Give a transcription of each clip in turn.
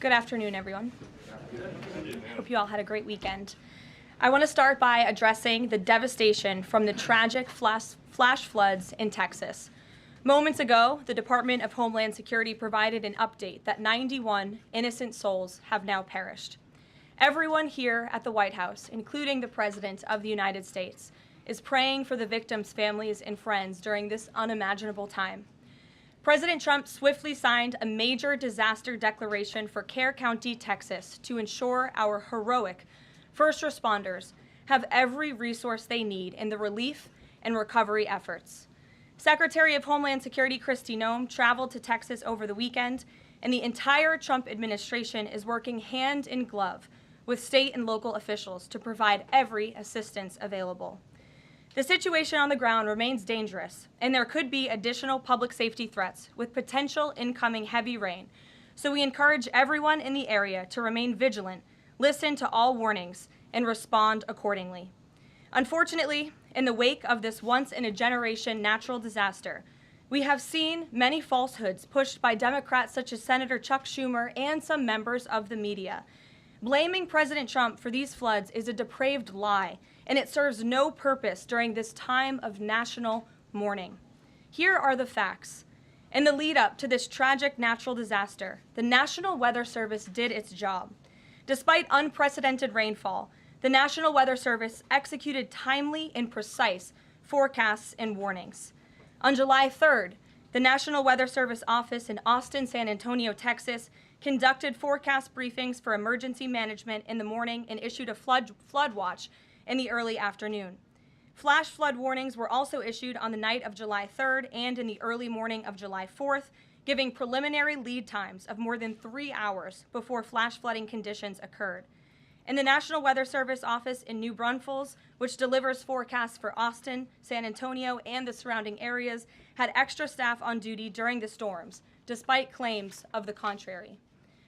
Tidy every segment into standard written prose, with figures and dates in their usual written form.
Good afternoon, everyone. Hope you all had a great weekend. I want to start by addressing the devastation from the tragic flash floods in Texas. Moments ago, the Department of Homeland Security provided an update that 91 innocent souls have now perished. Everyone here at the White House, including the President of the United States, is praying for the victims' families and friends during this unimaginable time. President Trump swiftly signed a major disaster declaration for Kerr County, Texas, to ensure our heroic first responders have every resource they need in the relief and recovery efforts. Secretary of Homeland Security Kristi Noem traveled to Texas over the weekend, and the entire Trump administration is working hand in glove with state and local officials to provide every assistance available. The situation on the ground remains dangerous, and there could be additional public safety threats with potential incoming heavy rain. So we encourage everyone in the area to remain vigilant, listen to all warnings, and respond accordingly. Unfortunately, in the wake of this once-in-a-generation natural disaster, we have seen many falsehoods pushed by Democrats such as Senator Chuck Schumer and some members of the media. Blaming President Trump for these floods is a depraved lie, and it serves no purpose during this time of national mourning. Here are the facts. In the lead up to this tragic natural disaster, the National Weather Service did its job. Despite unprecedented rainfall, the National Weather Service executed timely and precise forecasts and warnings. On July 3rd, the National Weather Service office in Austin, San Antonio, Texas, conducted forecast briefings for emergency management in the morning and issued a flood watch in the early afternoon. Flash flood warnings were also issued on the night of July 3rd and in the early morning of July 4th, giving preliminary lead times of more than 3 hours before flash flooding conditions occurred. And the National Weather Service office in New Braunfels, which delivers forecasts for Austin, San Antonio, and the surrounding areas, had extra staff on duty during the storms, despite claims of the contrary.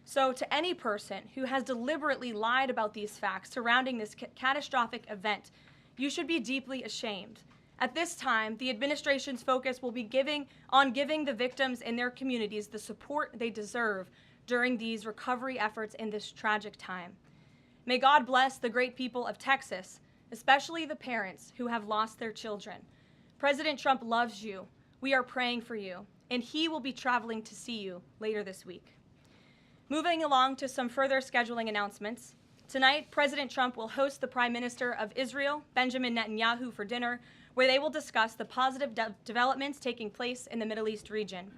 So to any person who has deliberately lied about these facts surrounding this catastrophic event, you should be deeply ashamed. At this time, the administration's focus will be giving the victims and their communities the support they deserve during these recovery efforts in this tragic time. May God bless the great people of Texas, especially the parents who have lost their children. President Trump loves you. We are praying for you, and he will be traveling to see you later this week. Moving along to some further scheduling announcements. Tonight, President Trump will host the Prime Minister of Israel, Benjamin Netanyahu, for dinner, where they will discuss the positive developments taking place in the Middle East region.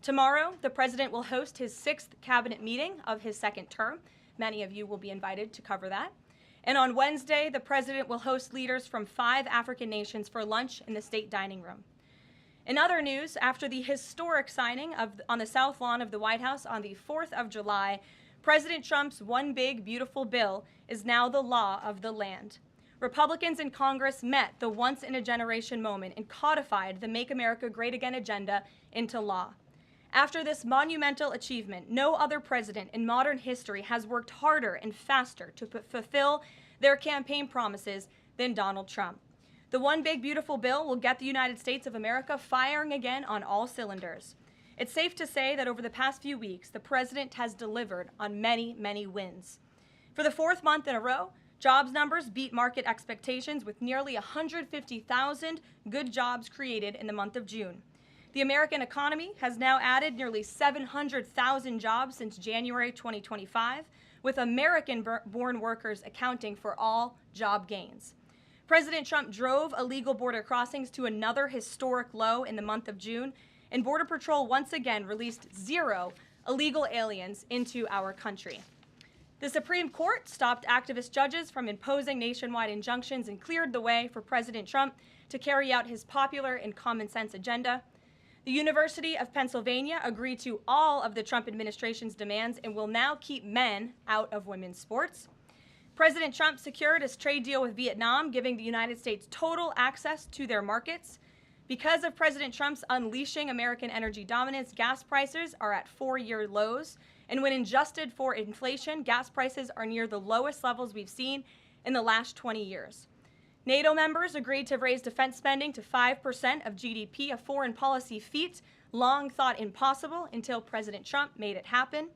Tomorrow, the President will host his 6th cabinet meeting of his second term. Many of you will be invited to cover that. And on Wednesday, the President will host leaders from 5 African nations for lunch in the state dining room. In other news, after the historic signing on the South Lawn of the White House on the 4th of July, President Trump's One Big Beautiful Bill is now the law of the land. Republicans in Congress met the once-in-a-generation moment and codified the Make America Great Again agenda into law. After this monumental achievement, no other president in modern history has worked harder and faster to fulfill their campaign promises than Donald Trump. The One Big Beautiful Bill will get the United States of America firing again on all cylinders. It's safe to say that over the past few weeks, the president has delivered on many, many wins. For the 4th month in a row, jobs numbers beat market expectations with nearly 150,000 good jobs created in the month of June. The American economy has now added nearly 700,000 jobs since January 2025, with American-born workers accounting for all job gains. President Trump drove illegal border crossings to another historic low in the month of June, and Border Patrol once again released 0 illegal aliens into our country. The Supreme Court stopped activist judges from imposing nationwide injunctions and cleared the way for President Trump to carry out his popular and common sense agenda. The University of Pennsylvania agreed to all of the Trump administration's demands and will now keep men out of women's sports. President Trump secured his trade deal with Vietnam, giving the United States total access to their markets. Because of President Trump's unleashing American energy dominance, gas prices are at 4-year lows. And when adjusted for inflation, gas prices are near the lowest levels we've seen in the last 20 years. NATO members agreed to raise defense spending to 5% of GDP, a foreign policy feat long thought impossible until President Trump made it happen.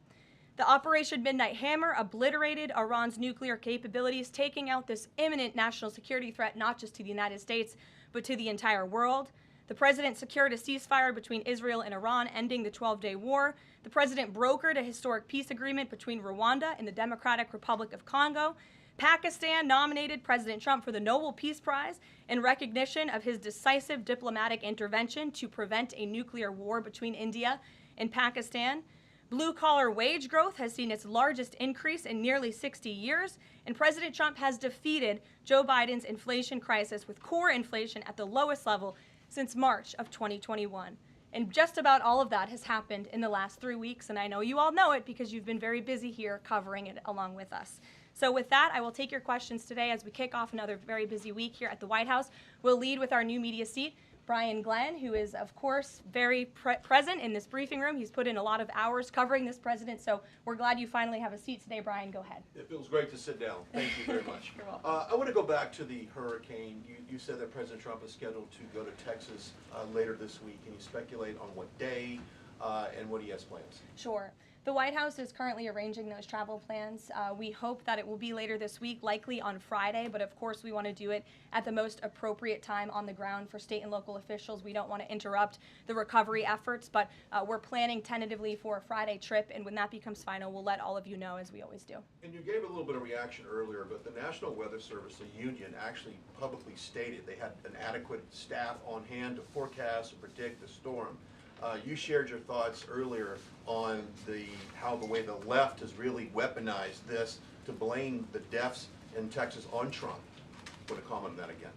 The Operation Midnight Hammer obliterated Iran's nuclear capabilities, taking out this imminent national security threat not just to the United States, but to the entire world. The president secured a ceasefire between Israel and Iran, ending the 12-day war. The president brokered a historic peace agreement between Rwanda and the Democratic Republic of Congo. Pakistan nominated President Trump for the Nobel Peace Prize in recognition of his decisive diplomatic intervention to prevent a nuclear war between India and Pakistan. Blue-collar wage growth has seen its largest increase in nearly 60 years, and President Trump has defeated Joe Biden's inflation crisis with core inflation at the lowest level since March of 2021. And just about all of that has happened in the last 3 weeks, and I know you all know it because you've been very busy here covering it along with us. So with that, I will take your questions today as we kick off another very busy week here at the White House. We'll lead with our new media seat, Brian Glenn, who is, of course, very present in this briefing room. He's put in a lot of hours covering this president, so we're glad you finally have a seat today. Brian, go ahead. It feels great to sit down. Thank you very much. You're welcome. I want to go back to the hurricane. You said that President Trump is scheduled to go to Texas later this week. Can you speculate on what day and what he has plans? Sure. The White House is currently arranging those travel plans. We hope that it will be later this week, likely on Friday, but of course we want to do it at the most appropriate time on the ground for state and local officials. We don't want to interrupt the recovery efforts, but we're planning tentatively for a Friday trip, and when that becomes final, we'll let all of you know, as we always do. And you gave a little bit of reaction earlier, but the National Weather Service, the union, actually publicly stated they had an adequate staff on hand to forecast and predict the storm. You shared your thoughts earlier on how the way the left has really weaponized this to blame the deaths in Texas on Trump. Want to comment on that again?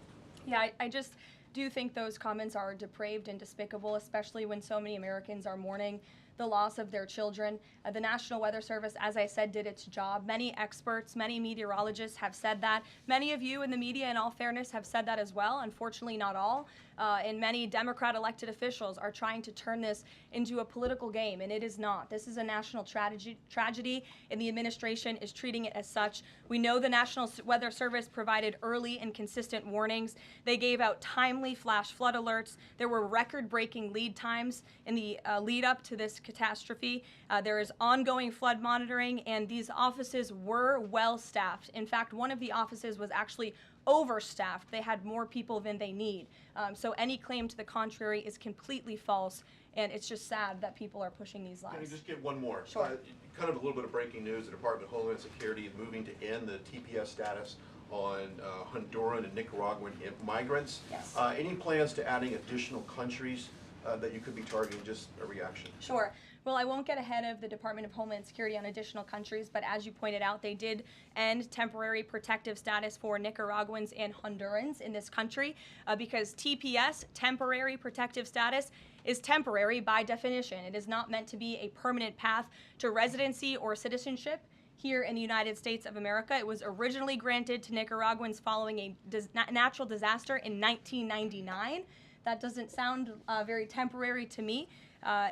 Yeah, I just do think those comments are depraved and despicable, especially when so many Americans are mourning the loss of their children. The National Weather Service, as I said, did its job. Many experts, many meteorologists have said that. Many of you in the media, in all fairness, have said that as well. Unfortunately, not all. And many Democrat elected officials are trying to turn this into a political game, and it is not. This is a national tragedy, and the administration is treating it as such. We know the National Weather Service provided early and consistent warnings. They gave out timely flash flood alerts. There were record-breaking lead times in the lead up to this catastrophe. There is ongoing flood monitoring, and these offices were well staffed. In fact, one of the offices was actually overstaffed. They had more people than they need. So any claim to the contrary is completely false, and it's just sad that people are pushing these lies. Can I just get one more? Sure. Kind of a little bit of breaking news. The Department of Homeland Security is moving to end the TPS status on Honduran and Nicaraguan migrants. Yes. Any plans to adding additional countries that you could be targeting? Just a reaction. Sure. Well, I won't get ahead of the Department of Homeland Security on additional countries, but as you pointed out, they did end temporary protective status for Nicaraguans and Hondurans in this country because TPS, temporary protective status, is temporary by definition. It is not meant to be a permanent path to residency or citizenship here in the United States of America. It was originally granted to Nicaraguans following a natural disaster in 1999. That doesn't sound very temporary to me.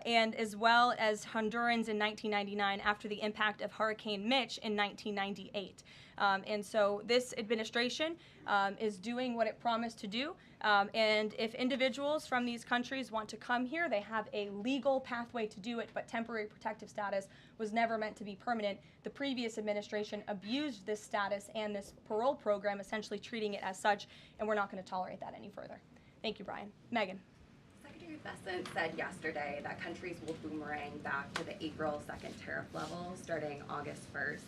And as well as Hondurans in 1999 after the impact of Hurricane Mitch in 1998. And so this administration is doing what it promised to do. And if individuals from these countries want to come here, they have a legal pathway to do it, but temporary protective status was never meant to be permanent. The previous administration abused this status and this parole program, essentially treating it as such, and we're not going to tolerate that any further. Thank you, Brian. Megan. Secretary Bessent said yesterday that countries will boomerang back to the April 2nd tariff levels starting August 1st.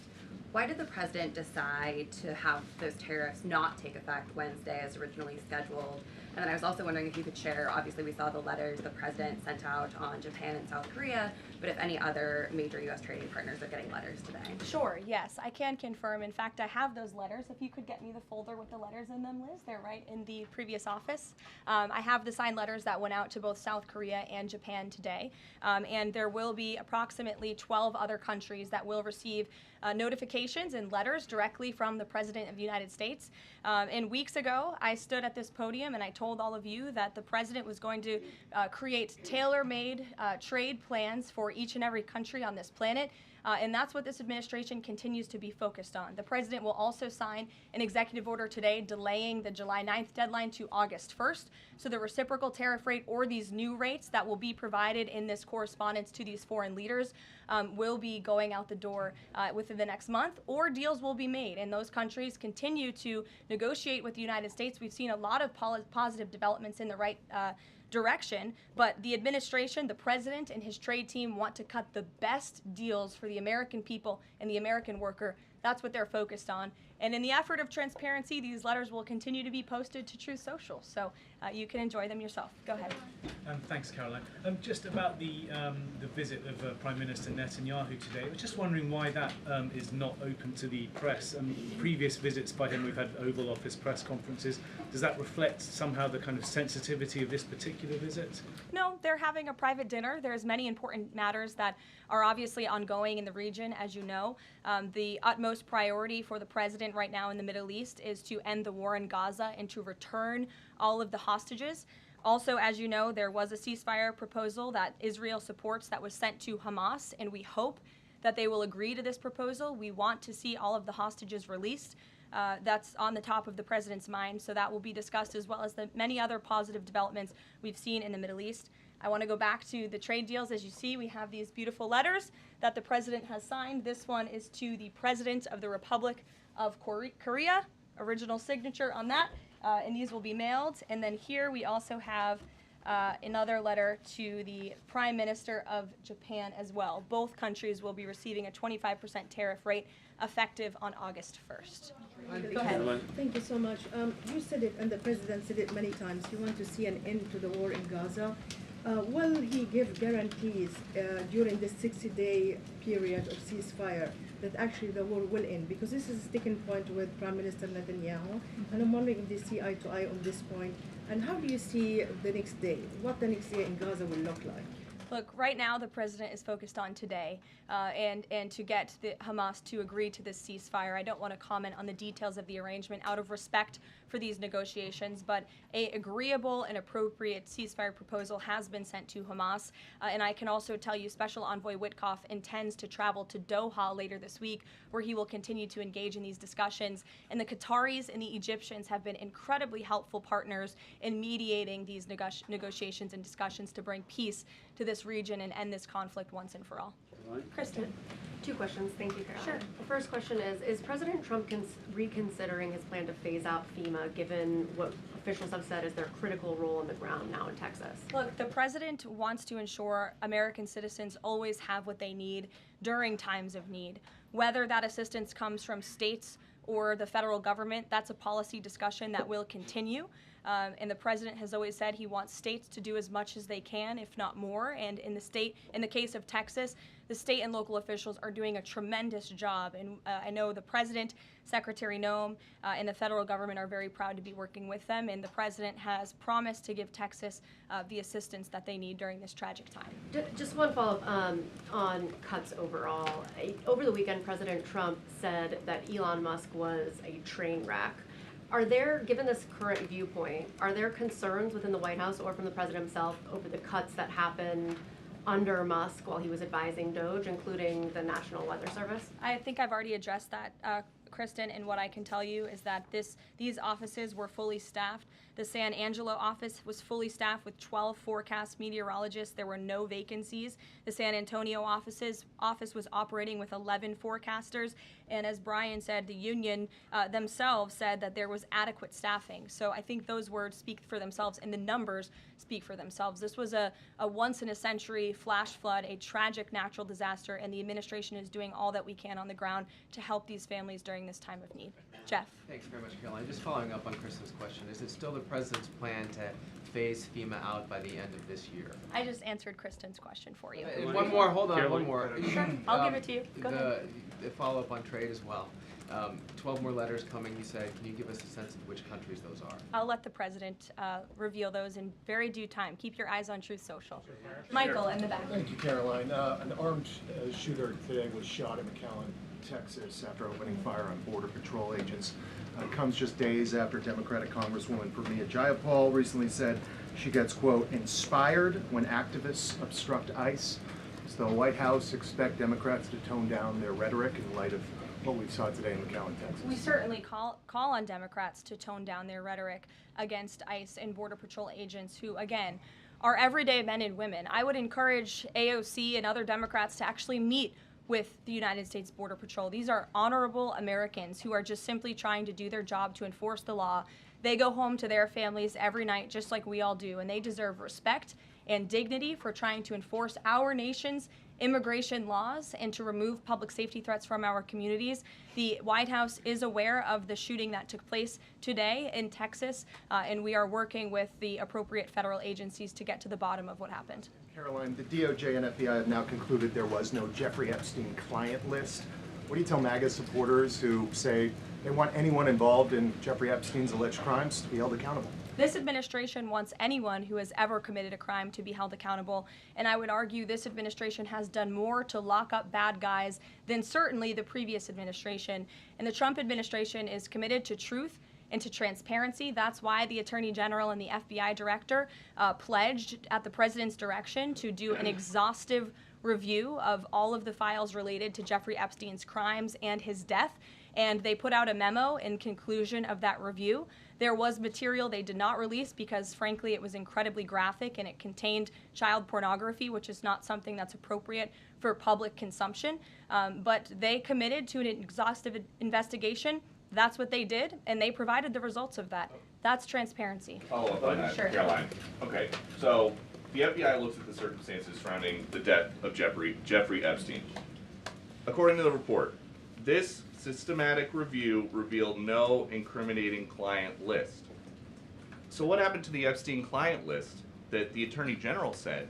Why did the president decide to have those tariffs not take effect Wednesday as originally scheduled? And then I was also wondering if you could share, obviously we saw the letters the president sent out on Japan and South Korea, but if any other major U.S. trading partners are getting letters today. Sure, yes, I can confirm. In fact, I have those letters. If you could get me the folder with the letters in them, Liz, they're right in the previous office. I have the signed letters that went out to both South Korea and Japan today. And there will be approximately 12 other countries that will receive notifications and letters directly from the President of the United States. And weeks ago, I stood at this podium and I told all of you that the President was going to create tailor-made trade plans for each and every country on this planet. And that's what this administration continues to be focused on. The president will also sign an executive order today delaying the July 9th deadline to August 1st. So the reciprocal tariff rate or these new rates that will be provided in this correspondence to these foreign leaders will be going out the door within the next month, or deals will be made. And those countries continue to negotiate with the United States. We've seen a lot of positive developments in the right direction, but the administration, the president, and his trade team want to cut the best deals for the American people and the American worker. That's what they're focused on. And in the effort of transparency, these letters will continue to be posted to Truth Social, so you can enjoy them yourself. Go ahead. Thanks, Caroline. Just about the visit of Prime Minister Netanyahu today, I was just wondering why that is not open to the press. Previous visits by him, we've had Oval Office press conferences. Does that reflect somehow the kind of sensitivity of this particular visit? No, they're having a private dinner. There's many important matters that are obviously ongoing in the region, as you know. The utmost priority for the president right now in the Middle East is to end the war in Gaza and to return all of the hostages. Also, as you know, there was a ceasefire proposal that Israel supports that was sent to Hamas, and we hope that they will agree to this proposal. We want to see all of the hostages released. That's on the top of the president's mind, so that will be discussed, as well as the many other positive developments we've seen in the Middle East. I want to go back to the trade deals. As you see, we have these beautiful letters that the president has signed. This one is to the President of the Republic of Korea, original signature on that, and these will be mailed. And then here we also have another letter to the Prime Minister of Japan as well. Both countries will be receiving a 25% tariff rate effective on August 1st. Go ahead. Thank you so much. You said it, and the president said it many times, you want to see an end to the war in Gaza. Will he give guarantees during this 60-day period of ceasefire that actually the war will end? Because this is a sticking point with Prime Minister Netanyahu, and I'm wondering if they see eye to eye on this point. And how do you see the next day? What the next day in Gaza will look like? Look, right now the president is focused on today and to get the Hamas to agree to this ceasefire. I don't want to comment on the details of the arrangement out of respect for these negotiations, but a agreeable and appropriate ceasefire proposal has been sent to Hamas. And I can also tell you Special Envoy Witkoff intends to travel to Doha later this week, where he will continue to engage in these discussions. And the Qataris and the Egyptians have been incredibly helpful partners in mediating these negotiations and discussions to bring peace to this region and end this conflict once and for all. Kristen. Two questions. Thank you, Caroline. Sure. The first question is President Trump reconsidering his plan to phase out FEMA, given what officials have said is their critical role on the ground now in Texas? Look, the president wants to ensure American citizens always have what they need during times of need. Whether that assistance comes from states or the federal government, that's a policy discussion that will continue. And the president has always said he wants states to do as much as they can, if not more. And in the case of Texas, the state and local officials are doing a tremendous job. And I know the president, Secretary Noem, and the federal government are very proud to be working with them. And the president has promised to give Texas the assistance that they need during this tragic time. Just one follow-up on cuts overall. Over the weekend, President Trump said that Elon Musk was a train wreck. Are there, given this current viewpoint, are there concerns within the White House or from the president himself over the cuts that happened under Musk while he was advising DOGE, including the National Weather Service? I think I've already addressed that, Kristen, and what I can tell you is that these offices were fully staffed. The San Angelo office was fully staffed with 12 forecast meteorologists. There were no vacancies. The San Antonio office was operating with 11 forecasters, and as Brian said, the union themselves said that there was adequate staffing. So I think those words speak for themselves, and the numbers speak for themselves. This was a once-in-a-century flash flood, a tragic natural disaster, and the administration is doing all that we can on the ground to help these families during this time of need. Jeff. Thanks very much, Caroline. Just following up on Kristen's question, is it still the president's plan to phase FEMA out by the end of this year? I just answered Kristen's question for you. One more, hold on, one more. Sure, I'll give it to you. Go ahead. The follow-up on trade as well. 12 more letters coming, you said. Can you give us a sense of which countries those are? I'll let the president reveal those in very due time. Keep your eyes on Truth Social. Michael, in the back. Thank you, Caroline. An armed shooter today was shot in McAllen, Texas, after opening fire on Border Patrol agents. Comes just days after Democratic Congresswoman Pramila Jayapal recently said she gets, quote, inspired when activists obstruct ICE. Does the White House expect Democrats to tone down their rhetoric in light of what we saw today in McAllen, Texas? We certainly call on Democrats to tone down their rhetoric against ICE and Border Patrol agents who, again, are everyday men and women. I would encourage AOC and other Democrats to actually meet with the United States Border Patrol. These are honorable Americans who are just simply trying to do their job to enforce the law. They go home to their families every night just like we all do, and they deserve respect and dignity for trying to enforce our nation's immigration laws and to remove public safety threats from our communities. The White House is aware of the shooting that took place today in Texas, and we are working with the appropriate federal agencies to get to the bottom of what happened. Caroline, the DOJ and FBI have now concluded there was no Jeffrey Epstein client list. What do you tell MAGA supporters who say they want anyone involved in Jeffrey Epstein's alleged crimes to be held accountable? This administration wants anyone who has ever committed a crime to be held accountable, and I would argue this administration has done more to lock up bad guys than certainly the previous administration. And the Trump administration is committed to truth and to transparency. That's why the Attorney General and the FBI Director pledged at the President's direction to do an exhaustive review of all of the files related to Jeffrey Epstein's crimes and his death. And they put out a memo in conclusion of that review. There was material they did not release because, frankly, it was incredibly graphic and it contained child pornography, which is not something that's appropriate for public consumption. But they committed to an exhaustive investigation. That's what they did, and they provided the results of that. That's transparency. Follow up on that, Sure. Caroline. Okay, so the FBI looks at the circumstances surrounding the death of Jeffrey Epstein. According to the report, this systematic review revealed no incriminating client list. So what happened to the Epstein client list that the Attorney General said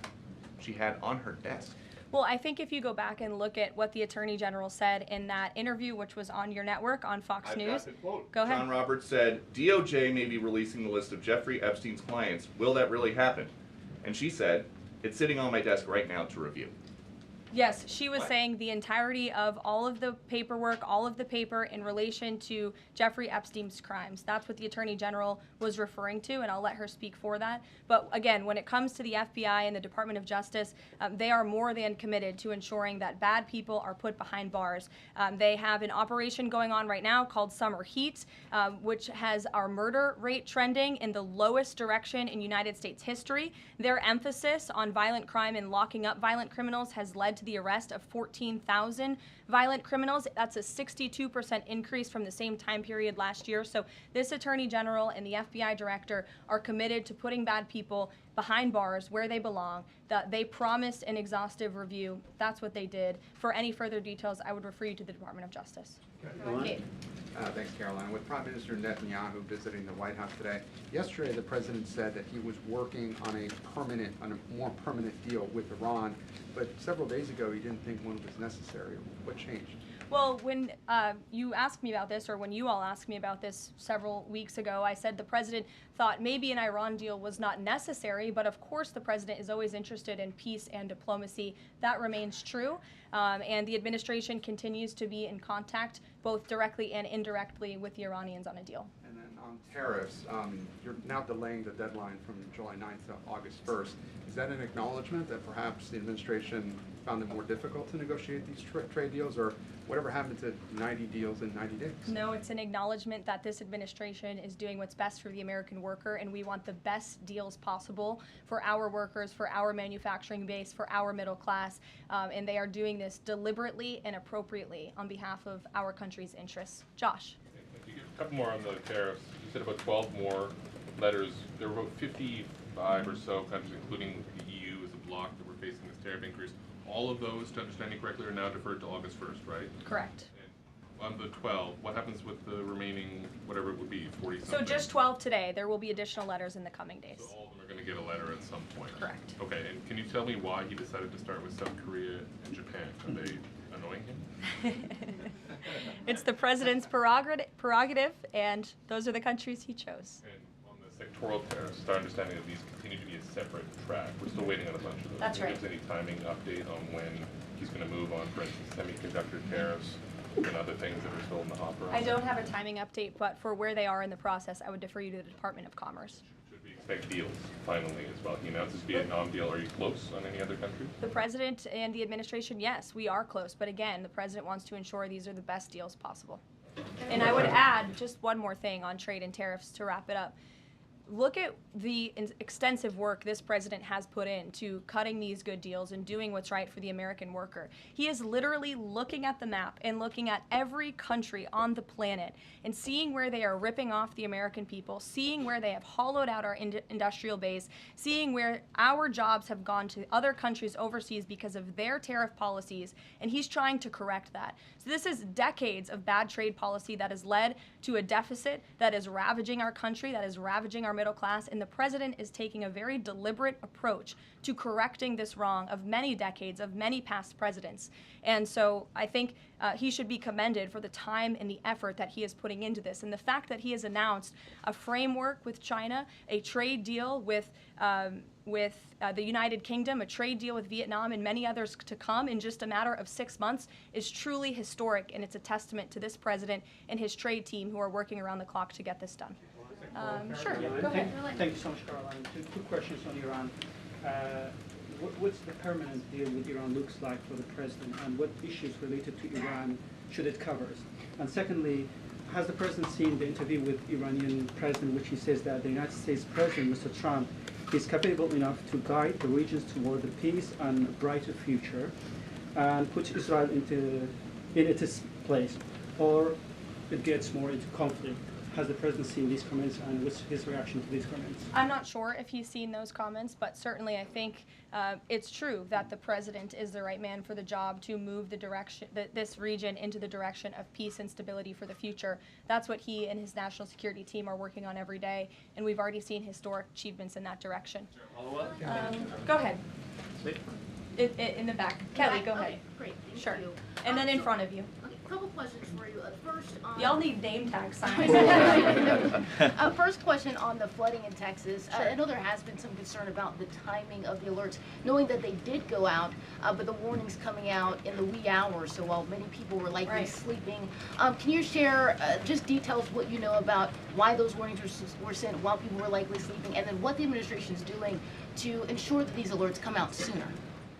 she had on her desk? Well, I think if you go back and look at what the Attorney General said in that interview, which was on your network on Fox I've News. got the quote. Go ahead. John Roberts said, DOJ may be releasing the list of Jeffrey Epstein's clients. Will that really happen? And she said, it's sitting on my desk right now to review. Yes, she was What? saying the entirety of all of the paperwork, all of the paper in relation to Jeffrey Epstein's crimes. That's what the Attorney General was referring to, and I'll let her speak for that. But again, when it comes to the FBI and the Department of Justice, they are more than committed to ensuring that bad people are put behind bars. They have an operation going on right now called Summer Heat, which has our murder rate trending in the lowest direction in United States history. Their emphasis on violent crime and locking up violent criminals has led to the arrest of 14,000 violent criminals. That's a 62% increase from the same time period last year. So this Attorney General and the FBI Director are committed to putting bad people behind bars where they belong. They promised an exhaustive review. That's what they did. For any further details, I would refer you to the Department of Justice. Kate. Thanks, Caroline. With Prime Minister Netanyahu visiting the White House today, yesterday the president said that he was working on a more permanent deal with Iran, but several days ago he didn't think one was necessary. What changed? Well, when you asked me about this, or when you all asked me about this several weeks ago, I said the president thought maybe an Iran deal was not necessary, but of course the president is always interested in peace and diplomacy. That remains true, and the administration continues to be in contact, both directly and indirectly, with the Iranians on a deal. And then on tariffs, you're now delaying the deadline from July 9th to August 1st. Is that an acknowledgement that perhaps the administration found it more difficult to negotiate these trade deals, or whatever happened to 90 deals in 90 days? No, it's an acknowledgement that this administration is doing what's best for the American worker, and we want the best deals possible for our workers, for our manufacturing base, for our middle class, and they are doing this deliberately and appropriately on behalf of our country's interests. Josh. Thank you. A couple more on the tariffs. You said about 12 more letters. There were about 55 or so countries, including the EU as a bloc, that were facing this tariff increase. All of those, to understand you correctly, are now deferred to August 1st, right? Correct. And on the 12, what happens with the remaining, whatever it would be, 40-something? So just 12 today. There will be additional letters in the coming days. So all of them are going to get a letter at some point? Correct. Okay, and can you tell me why he decided to start with South Korea and Japan? Are they annoying him? It's the president's prerogative, and those are the countries he chose. And on the sectoral tariffs, it's our understanding that these continue to be a separate track. We're still waiting on a bunch of those. That's Can you right. give us any timing update on when he's going to move on, for instance, semiconductor tariffs and other things that are still in the hopper? I don't have a timing update, but for where they are in the process, I would defer you to the Department of Commerce. Should we affect deals finally as well? He announced this Vietnam deal. Are you close on any other countries? The president and the administration, yes, we are close. But again, the president wants to ensure these are the best deals possible. And I would add just one more thing on trade and tariffs to wrap it up. Look at the extensive work this president has put into cutting these good deals and doing what's right for the American worker. He is literally looking at the map and looking at every country on the planet and seeing where they are ripping off the American people, seeing where they have hollowed out our industrial base, seeing where our jobs have gone to other countries overseas because of their tariff policies, and he's trying to correct that. So this is decades of bad trade policy that has led to a deficit that is ravaging our country, that is ravaging our middle class, and the president is taking a very deliberate approach to correcting this wrong of many decades, of many past presidents. And so I think he should be commended for the time and the effort that he is putting into this. And the fact that he has announced a framework with China, a trade deal with the United Kingdom, a trade deal with Vietnam, and many others to come in just a matter of 6 months is truly historic, and it's a testament to this president and his trade team who are working around the clock to get this done. Sure, go ahead. Thank you so much, Caroline. Two questions on Iran. What's the permanent deal with Iran looks like for the president, and what issues related to Iran should it cover? And secondly, has the president seen the interview with Iranian president, which he says that the United States president, Mr. Trump, is capable enough to guide the regions toward the peace and a brighter future, and put Israel in its place, or it gets more into conflict? Has the president seen these comments, and what's his reaction to these comments? I'm not sure if he's seen those comments, but certainly I think it's true that the president is the right man for the job to move the direction, this region into the direction of peace and stability for the future. That's what he and his national security team are working on every day, and we've already seen historic achievements in that direction. Go ahead. In the back. Kelly, go ahead. Okay, great. Thank Sure. you. And then in front of you. Okay, a couple questions for you. First, Y'all need name tag signs. First question on the flooding in Texas. Sure. I know there has been some concern about the timing of the alerts, knowing that they did go out, but the warnings coming out in the wee hours, so while many people were likely sleeping. Can you share just details what you know about why those warnings were sent while people were likely sleeping, and then what the administration is doing to ensure that these alerts come out sooner?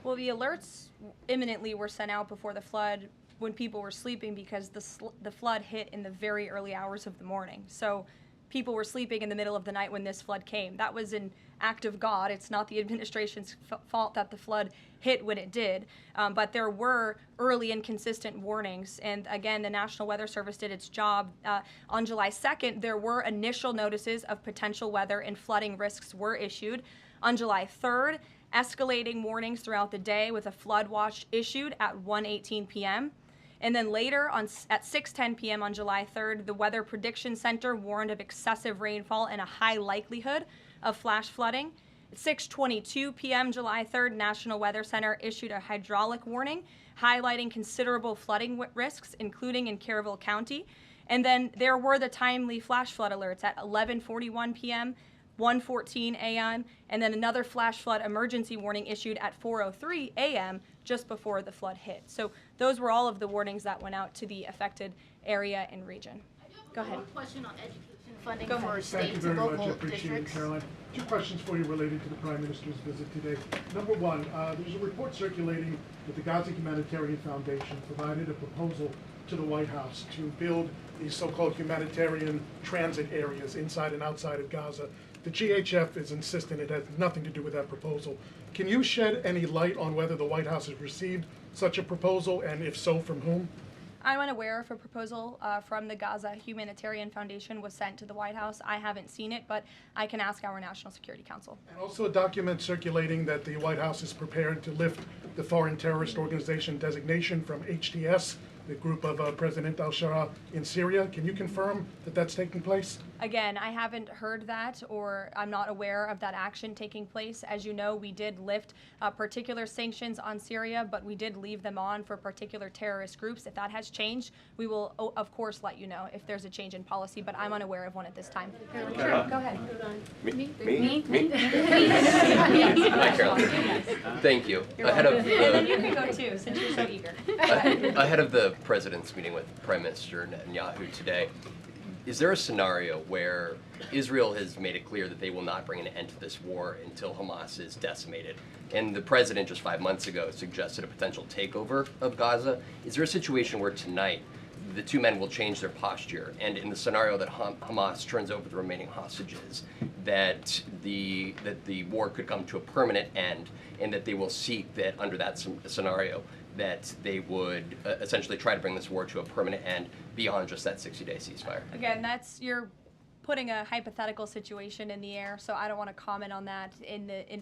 Well, the alerts imminently were sent out before the flood when people were sleeping because the flood hit in the very early hours of the morning. So people were sleeping in the middle of the night when this flood came. That was an act of God. It's not the administration's fault that the flood hit when it did. But there were early and consistent warnings. And again, the National Weather Service did its job. On July 2nd, there were initial notices of potential weather and flooding risks were issued. On July 3rd, escalating warnings throughout the day with a flood watch issued at 1:18 p.m. And then later at 6:10 p.m. on July 3rd, the Weather Prediction Center warned of excessive rainfall and a high likelihood of flash flooding. At 6:22 p.m. July 3rd, National Weather Center issued a hydraulic warning highlighting considerable flooding risks, including in Caryville County. And then there were the timely flash flood alerts at 11:41 p.m., 1:14 a.m., and then another flash flood emergency warning issued at 4:03 a.m. just before the flood hit. So those were all of the warnings that went out to the affected area and region. Go ahead. One question on education funding Go for ahead. states Thank you and very much. I local appreciate it, districts. Caroline. Two questions for you related to the Prime Minister's visit today. Number one, there's a report circulating that the Gaza Humanitarian Foundation provided a proposal to the White House to build these so-called humanitarian transit areas inside and outside of Gaza. The GHF is insisting it has nothing to do with that proposal. Can you shed any light on whether the White House has received such a proposal, and if so, from whom? I'm unaware if a proposal from the Gaza Humanitarian Foundation was sent to the White House. I haven't seen it, but I can ask our National Security Council. And also a document circulating that the White House is prepared to lift the Foreign Terrorist Organization designation from HTS, the group of President al-Shara in Syria. Can you confirm that that's taking place? Again, I haven't heard that, or I'm not aware of that action taking place. As you know, we did lift particular sanctions on Syria, but we did leave them on for particular terrorist groups. If that has changed, we will, of course, let you know if there's a change in policy, but I'm unaware of one at this time. Sure, go ahead. Me? Hi, Caroline. Thank you. Ahead of You can go too, since you're so eager. ahead of the president's meeting with Prime Minister Netanyahu today, is there a scenario where Israel has made it clear that they will not bring an end to this war until Hamas is decimated? And the president just 5 months ago suggested a potential takeover of Gaza. Is there a situation where tonight the two men will change their posture, and in the scenario that Hamas turns over the remaining hostages, that the war could come to a permanent end, and that they will seek that under that scenario that they would essentially try to bring this war to a permanent end beyond just that 60-day ceasefire? Again, you're putting a hypothetical situation in the air, so I don't want to comment on that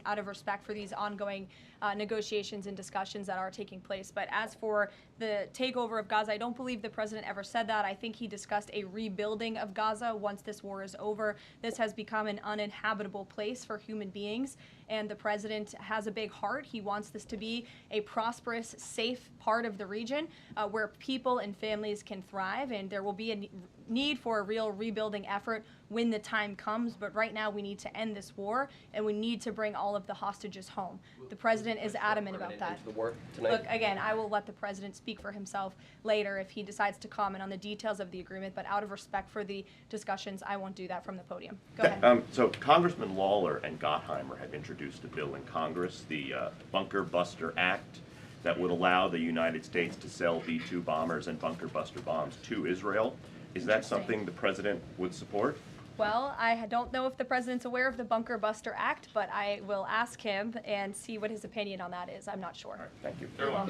out of respect for these ongoing negotiations and discussions that are taking place. But as for the takeover of Gaza, I don't believe the president ever said that. I think he discussed a rebuilding of Gaza once this war is over. This has become an uninhabitable place for human beings, and the president has a big heart. He wants this to be a prosperous, safe part of the region where people and families can thrive, and there will be a need for a real rebuilding effort when the time comes. But right now we need to end this war, and we need to bring all of the hostages home. The president is adamant about that. The war tonight? Look, again, I will let the president speak for himself later if he decides to comment on the details of the agreement, but out of respect for the discussions, I won't do that from the podium. Go ahead. So Congressman Lawler and Gottheimer have introduced a bill in Congress, the Bunkerbuster Act, that would allow the United States to sell B-2 bombers and Bunkerbuster bombs to Israel. Is that something the president would support? Well, I don't know if the president's aware of the Bunkerbuster Act, but I will ask him and see what his opinion on that is. I'm not sure. Right, thank you. Caroline.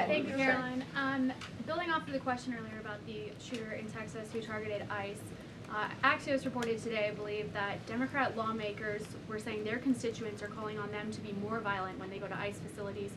Thank you, Caroline. Building off of the question earlier about the shooter in Texas who targeted ICE, Axios reported today, I believe, that Democrat lawmakers were saying their constituents are calling on them to be more violent when they go to ICE facilities,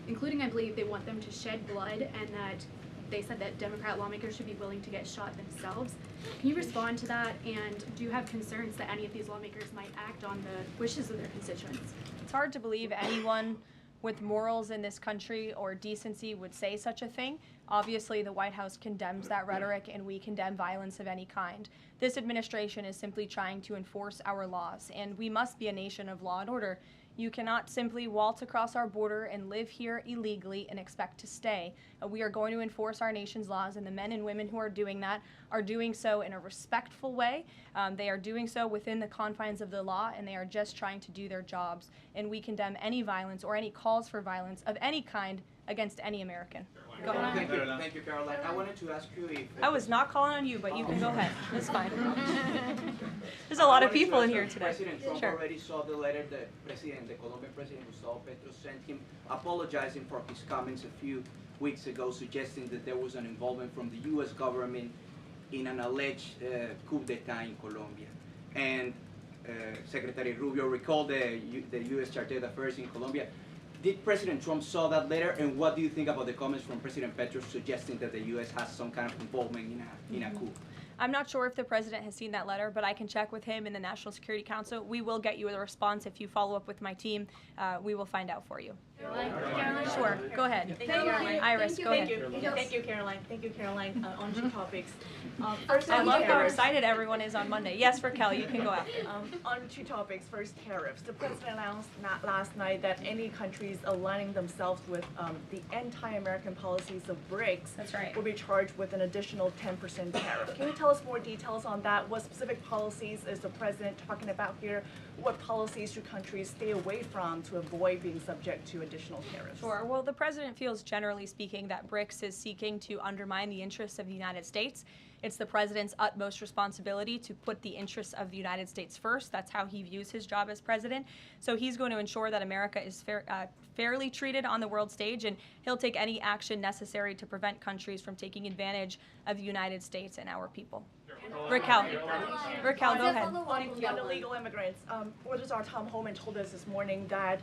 including, I believe, they want them to shed blood, and that they said that Democrat lawmakers should be willing to get shot themselves. Can you respond to that, and do you have concerns that any of these lawmakers might act on the wishes of their constituents? It's hard to believe anyone with morals in this country or decency would say such a thing. Obviously, the White House condemns that rhetoric, and we condemn violence of any kind. This administration is simply trying to enforce our laws, and we must be a nation of law and order. You cannot simply waltz across our border and live here illegally and expect to stay. We are going to enforce our nation's laws, and the men and women who are doing that are doing so in a respectful way. They are doing so within the confines of the law, and they are just trying to do their jobs. And we condemn any violence or any calls for violence of any kind against any American. Go ahead. Thank you, Caroline. I wanted to ask you if... I was not calling on you, but you can go ahead. It's fine. There's a lot of people in here today. President Trump Sure. already saw the letter that the Colombian president, Gustavo Petro, sent him apologizing for his comments a few weeks ago, suggesting that there was an involvement from the U.S. government in an alleged coup d'etat in Colombia. And Secretary Rubio recalled the U.S. Chargé d'Affaires in Colombia. Did President Trump saw that letter, and what do you think about the comments from President Petro suggesting that the U.S. has some kind of involvement in a coup? I'm not sure if the president has seen that letter, but I can check with him in the National Security Council. We will get you a response if you follow up with my team. We will find out for you. Caroline. Sure, go ahead. Thank you, Caroline. Iris, go ahead. Thank you, Caroline. Thank you, Caroline. On two topics. First, I on love how tariffs. excited everyone is on Monday. Yes, Raquel, you can go after. On two topics. First, tariffs. The president announced last night that any countries aligning themselves with the anti-American policies of BRICS will be charged with an additional 10% tariff. Can you tell us more details on that? What specific policies is the president talking about here? What policies should countries stay away from to avoid being subject to additional tariffs? Sure. Well, the president feels, generally speaking, that BRICS is seeking to undermine the interests of the United States. It's the president's utmost responsibility to put the interests of the United States first. That's how he views his job as president. So he's going to ensure that America is fairly treated on the world stage, and he'll take any action necessary to prevent countries from taking advantage of the United States and our people. Raquel, go ahead. On illegal immigrants, Reuters' Tom Homan told us this morning that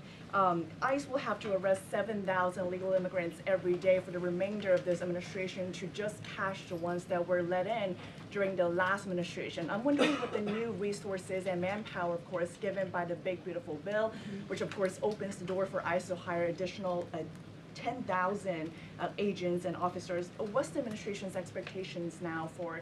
ICE will have to arrest 7,000 illegal immigrants every day for the remainder of this administration to just catch the ones that were let in during the last administration. I'm wondering what the new resources and manpower, of course, given by the Big Beautiful Bill, which of course opens the door for ICE to hire additional 10,000 agents and officers. What's the administration's expectations now for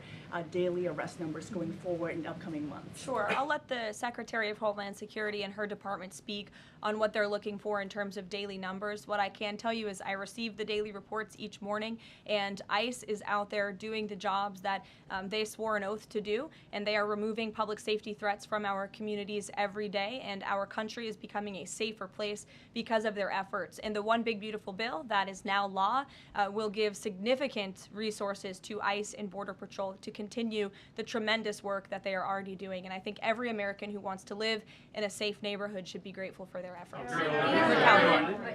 daily arrest numbers going forward in the upcoming months? Sure. I'll let the Secretary of Homeland Security and her department speak on what they're looking for in terms of daily numbers. What I can tell you is I receive the daily reports each morning, and ICE is out there doing the jobs that they swore an oath to do, and they are removing public safety threats from our communities every day, and our country is becoming a safer place because of their efforts. And the One Big Beautiful Bill that is now law will give significant resources to ICE and Border Patrol to continue the tremendous work that they are already doing. And I think every American who wants to live in a safe neighborhood should be grateful for their efforts.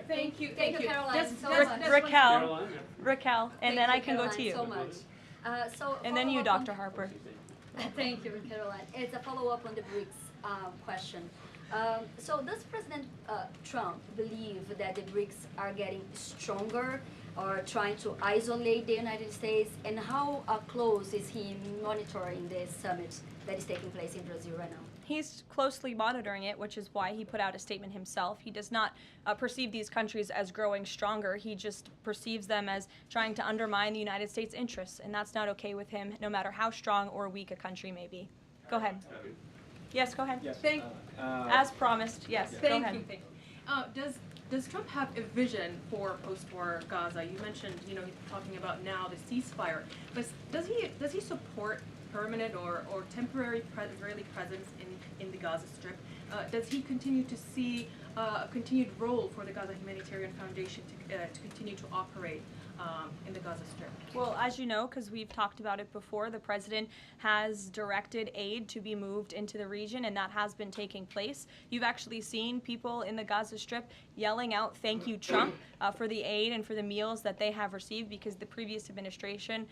Thank you, Karoline, so much. Raquel, and then I can go to Karoline, you. so much. And then you, Dr. Harper. Thank you, Caroline. It's a follow-up on the BRICS question. So does President Trump believe that the BRICS are getting stronger or trying to isolate the United States? And how close is he monitoring this summit that is taking place in Brazil right now? He's closely monitoring it, which is why he put out a statement himself. He does not perceive these countries as growing stronger. He just perceives them as trying to undermine the United States' interests, and that's not okay with him, no matter how strong or weak a country may be. Go ahead. Yes, go ahead. Yes. As promised, yes, go ahead. Thank you. Does Trump have a vision for post-war Gaza? You mentioned, he's talking about now the ceasefire, but does he support permanent or temporary Israeli presence in the Gaza Strip? Does he continue to see a continued role for the Gaza Humanitarian Foundation to continue to operate in the Gaza Strip? Well, as you know, because we've talked about it before, the president has directed aid to be moved into the region, and that has been taking place. You've actually seen people in the Gaza Strip yelling out, "Thank you, Trump," for the aid and for the meals that they have received, because the previous administration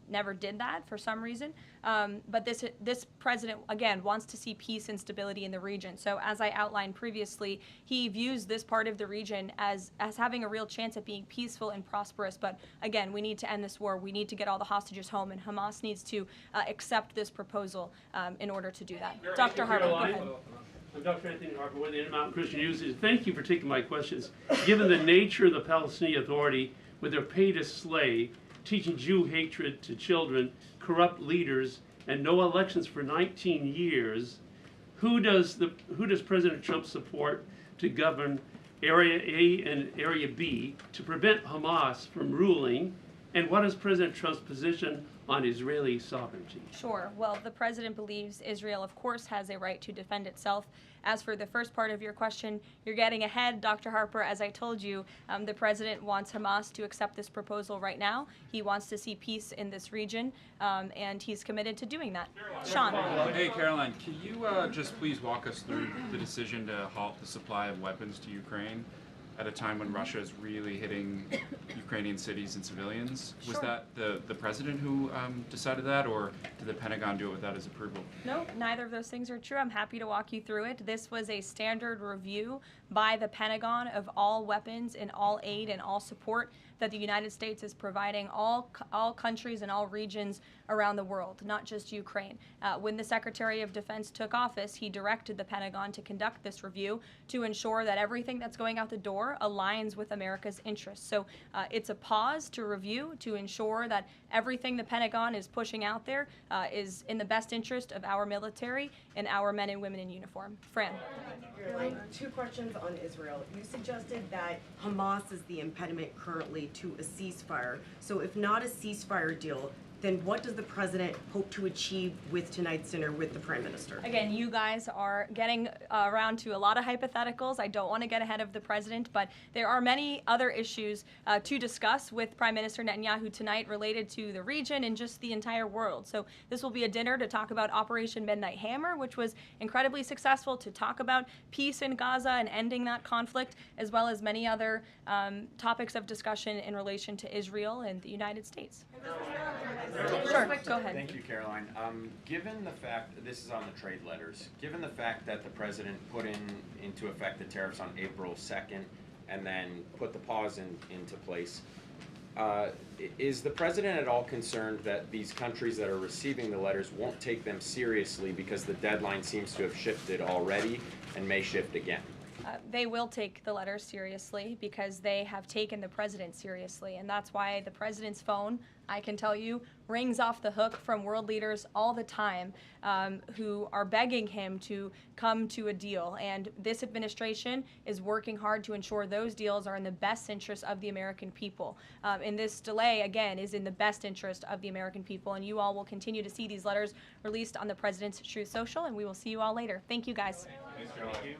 never did that for some reason. But this president, again, wants to see peace and stability in the region. So as I outlined previously, he views this part of the region as having a real chance at being peaceful and prosperous. But again, we need to end this war. We need to get all the hostages home, and Hamas needs to accept this proposal in order to do that. Dr. Harper, go ahead. I'm Dr. Anthony Harper with the Intermountain Christian University. Thank you for taking my questions. Given the nature of the Palestinian Authority, with their pay to slay, teaching Jew hatred to children, corrupt leaders, and no elections for 19 years, who does President Trump support to govern Area A and Area B to prevent Hamas from ruling? And what is President Trump's position on Israeli sovereignty? Sure. Well, the president believes Israel, of course, has a right to defend itself. As for the first part of your question, you're getting ahead, Dr. Harper. As I told you, the president wants Hamas to accept this proposal right now. He wants to see peace in this region, and he's committed to doing that. Sean. Hey, Caroline, can you just please walk us through the decision to halt the supply of weapons to Ukraine at a time when Russia is really hitting Ukrainian cities and civilians? Was that the president who decided that, or did the Pentagon do it without his approval? No, neither of those things are true. I'm happy to walk you through it. This was a standard review by the Pentagon of all weapons and all aid and all support that the United States is providing all countries and all regions around the world, not just Ukraine. When the Secretary of Defense took office, he directed the Pentagon to conduct this review to ensure that everything that's going out the door aligns with America's interests. So it's a pause to review to ensure that everything the Pentagon is pushing out there is in the best interest of our military and our men and women in uniform. Fran. Two questions on Israel. You suggested that Hamas is the impediment currently to a ceasefire. So if not a ceasefire deal, then what does the president hope to achieve with tonight's dinner with the prime minister? Again, you guys are getting around to a lot of hypotheticals. I don't want to get ahead of the president, but there are many other issues to discuss with Prime Minister Netanyahu tonight related to the region and just the entire world. So this will be a dinner to talk about Operation Midnight Hammer, which was incredibly successful, to talk about peace in Gaza and ending that conflict, as well as many other topics of discussion in relation to Israel and the United States. Sure, go ahead. Thank you, Caroline. Given the fact, this is on the trade letters, given the fact that the president put into effect the tariffs on April 2nd and then put the pause into place, is the president at all concerned that these countries that are receiving the letters won't take them seriously because the deadline seems to have shifted already and may shift again? They will take the letters seriously because they have taken the president seriously. And that's why the president's phone, I can tell you, rings off the hook from world leaders all the time who are begging him to come to a deal. And this administration is working hard to ensure those deals are in the best interest of the American people. And this delay, again, is in the best interest of the American people. And you all will continue to see these letters released on the president's Truth Social, and we will see you all later. Thank you, guys. Thank you.